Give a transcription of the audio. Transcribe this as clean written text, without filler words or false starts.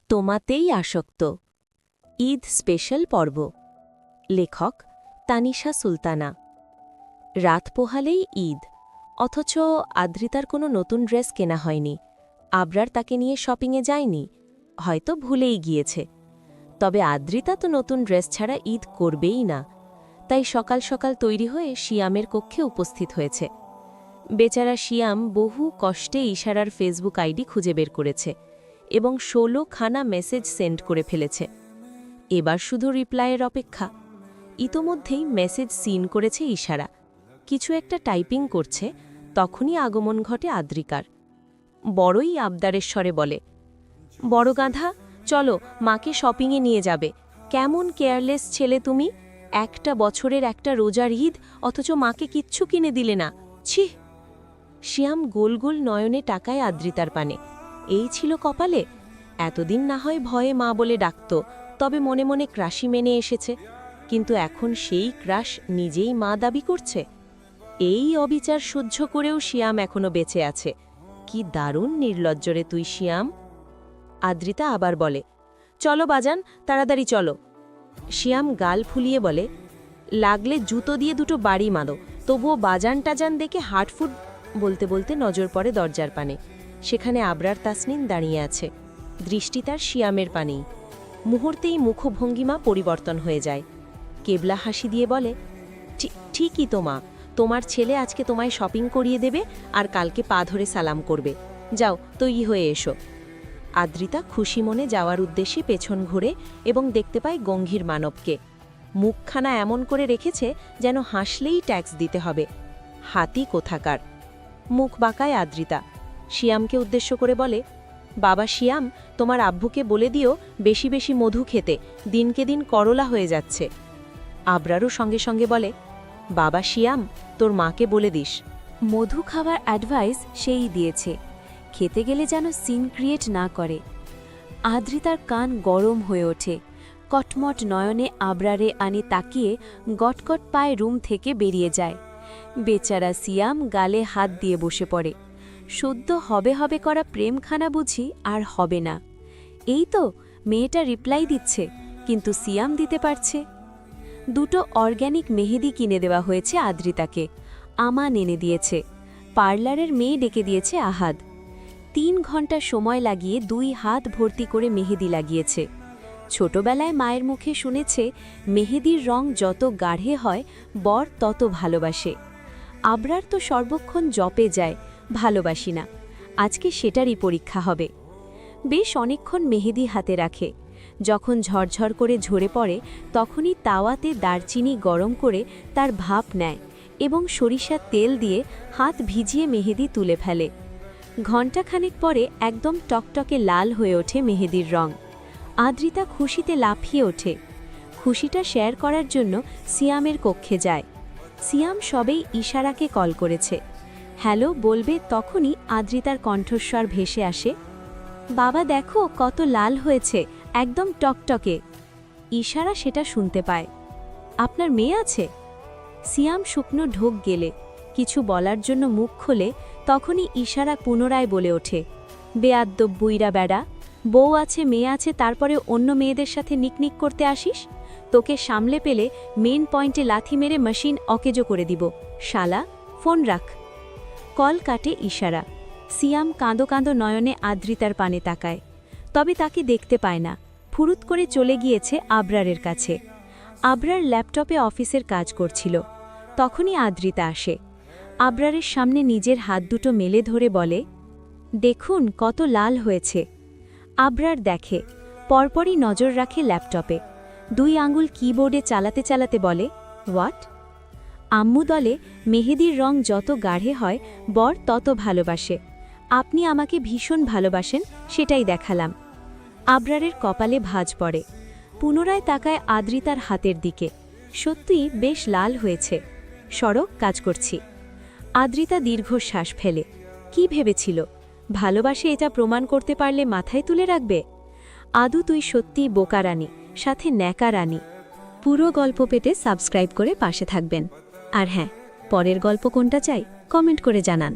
তোমাতেই আসক্ত ঈদ স্পেশাল পর্ব লেখক তানিশা সুলতানা। রাত পোহালেই ঈদ, অথচ আদ্রিতার কোনো নতুন ড্রেস কেনা হয়নি। আবরার তাকে নিয়ে শপিংয়ে যায়নি, হয়তো ভুলেই গিয়েছে। তবে আদ্রিতা তো নতুন ড্রেস ছাড়া ঈদ করবেই না, তাই সকাল সকাল তৈরি হয়ে শিয়ামের কক্ষে উপস্থিত হয়েছে। বেচারা শিয়াম বহু কষ্টে ইশারার ফেসবুক আইডি খুঁজে বের করেছে এবং 16খানা মেসেজ সেন্ড করে ফেলেছে। এবার শুধু রিপ্লাইয়ের অপেক্ষা। ইতোমধ্যেই মেসেজ সিন করেছে ইশারা, কিছু একটা টাইপিং করছে। তখনই আগমন ঘটে আদ্রিকার। বড়ই আবদারের স্বরে বলে, বড় গাধা, চলো মাকে শপিংয়ে নিয়ে যাবে। কেমন কেয়ারলেস ছেলে তুমি! একটা বছরের একটা রোজার ঈদ, অথচ মাকে কিচ্ছু কিনে দিলে না। ছি! শিয়াম গোল গোল নয়নে টাকায় আদ্রিতার পানে। এই ছিল কপালে? এতদিন না হয় ভয়ে মা বলে ডাকত, তবে মনে মনে ক্রাশি মেনে এসেছে। কিন্তু এখন সেই ক্রাশ নিজেই মা দাবি করছে। এই অবিচার সহ্য করেও শিয়াম এখনো বেঁচে আছে। কি দারুণ নির্লজ্জরে তুই শিয়াম! আদ্রিতা আবার বলে, চলো বাজান, তাড়াতাড়ি চলো। শিয়াম গাল ফুলিয়ে বলে, লাগলে জুতো দিয়ে দুটো বাড়ি মারো, তবুও বাজান টাজান দেখে হার্টফুট। বলতে বলতে নজর পড়ে দরজার পানে। সেখানে আবরার তাসনিন দাঁড়িয়ে আছে, দৃষ্টি তার শিয়ামের পানেই। মুহূর্তেই মুখভঙ্গিমা পরিবর্তন হয়ে যায়। কেবলা হাসি দিয়ে বলে, ঠিকই তো মা, তোমার ছেলে আজকে তোমায় শপিং করিয়ে দেবে আর কালকে পা ধরে সালাম করবে। যাও, তৈরি হয়ে এসো। আদ্রিতা খুশি মনে যাওয়ার উদ্দেশ্যে পেছন ঘুরে এবং দেখতে পায় গঙ্গীর মানবকে। মুখখানা এমন করে রেখেছে যেন হাসলেই ট্যাক্স দিতে হবে। হাতি কোথাকার! মুখ বাঁকায় আদ্রিতা। শিয়ামকে উদ্দেশ্য করে বলে, বাবা শিয়াম, তোমার আব্বুকে বলে দিও বেশি বেশি মধু খেতে, দিনকে দিন করলা হয়ে যাচ্ছে। আবরারও সঙ্গে সঙ্গে বলে, বাবা শিয়াম, তোর মাকে বলে দিস। মধু খাওয়ার অ্যাডভাইস সেই দিয়েছে, খেতে গেলে যেন সিন ক্রিয়েট না করে। আদ্রিতার কান গরম হয়ে ওঠে। কটমট নয়নে আবরারে আনি তাকিয়ে গটগট পায়ে রুম থেকে বেরিয়ে যায়। বেচারা সিয়াম গালে হাত দিয়ে বসে পড়ে। সদ্য হবে হবে করা প্রেমখানা বুঝি আর হবে না। এই তো মেয়েটা রিপ্লাই দিচ্ছে, কিন্তু সিয়াম দিতে পারছে। দুটো অর্গ্যানিক মেহেদি কিনে দেওয়া হয়েছে আদ্রিতাকে, আমান এনে দিয়েছে। পার্লারের মেয়ে ডেকে দিয়েছে আহাদ। 3 ঘন্টা সময় লাগিয়ে 2 হাত ভর্তি করে মেহেদি লাগিয়েছে। ছোটবেলায় মায়ের মুখে শুনেছে, মেহেদির রং যত গাঢ়ে হয় বর তত ভালোবাসে। আবরার তো সর্বক্ষণ জপে যায়, ভালোবাসি না। আজকে সেটারই পরীক্ষা হবে। বেশ অনেকক্ষণ মেহেদি হাতে রাখে। যখন ঝরঝর করে ঝরে পড়ে, তখনই তাওয়াতে দারচিনি গরম করে তার ভাপ নেয় এবং সরিষার তেল দিয়ে হাত ভিজিয়ে মেহেদি তুলে ফেলে। ঘণ্টাখানেক পরে একদম টকটকে লাল হয়ে ওঠে মেহেদির রং। আদ্রিতা খুশিতে লাফিয়ে ওঠে। খুশিটা শেয়ার করার জন্য সিয়ামের কক্ষে যায়। সিয়াম সবেই ইশারাকে কল করেছে। হ্যালো বলবে, তখনই আদ্রিতার কণ্ঠস্বর ভেসে আসে, বাবা দেখো কত লাল হয়েছে, একদম টকটকে। ইশারা সেটা শুনতে পায়। আপনার মেয়ে আছে? সিয়াম শুকনো ঢোক গেলে কিছু বলার জন্য মুখ খোলে, তখনই ইশারা পুনরায় বলে ওঠে, বেয়াদ্দব বুইরা বেড়া, বউ আছে মেয়ে আছে, তারপরে অন্য মেয়েদের সাথে নিকনিক করতে আসিস? তোকে সামলে পেলে মেন পয়েন্টে লাথি মেরে মেশিন অকেজো করে দিব, শালা, ফোন রাখ। কল কাটে ইশারা। সিয়াম কাঁদো কাঁদো নয়নে আদ্রিতার পানে তাকায়, তবে তাকে দেখতে পায় না। ফুরুত করে চলে গিয়েছে আবরারের কাছে। আবরার ল্যাপটপে অফিসের কাজ করছিল। তখনই আদ্রিতা আসে। আবরারের সামনে নিজের হাত দুটো মেলে ধরে বলে, দেখুন কত লাল হয়েছে। আবরার দেখে, পরপরই নজর রাখে ল্যাপটপে। 2 আঙুল কিবোর্ডে চালাতে চালাতে বলে, হোয়াট? আম্মু দলে মেহেদির রং যত গাঢ়ে হয় বর তত ভালোবাসে। আপনি আমাকে ভীষণ ভালোবাসেন, সেটাই দেখালাম। আবরারের কপালে ভাঁজ পড়ে। পুনরায় তাকায় আদ্রিতার হাতের দিকে। সত্যিই বেশ লাল হয়েছে। সড়ক কাজ করছি। আদ্রিতা দীর্ঘশ্বাস ফেলে। কি ভেবেছিল ভালোবাসে এটা প্রমাণ করতে পারলে মাথায় তুলে রাখবে? আদু তুই সত্যিই বোকা রানী, সাথে ন্যাকা রানী। পুরো গল্প পেতে সাবস্ক্রাইব করে পাশে থাকবেন। আর হ্যাঁ, পরের গল্প কোনটা চাই কমেন্ট করে জানান।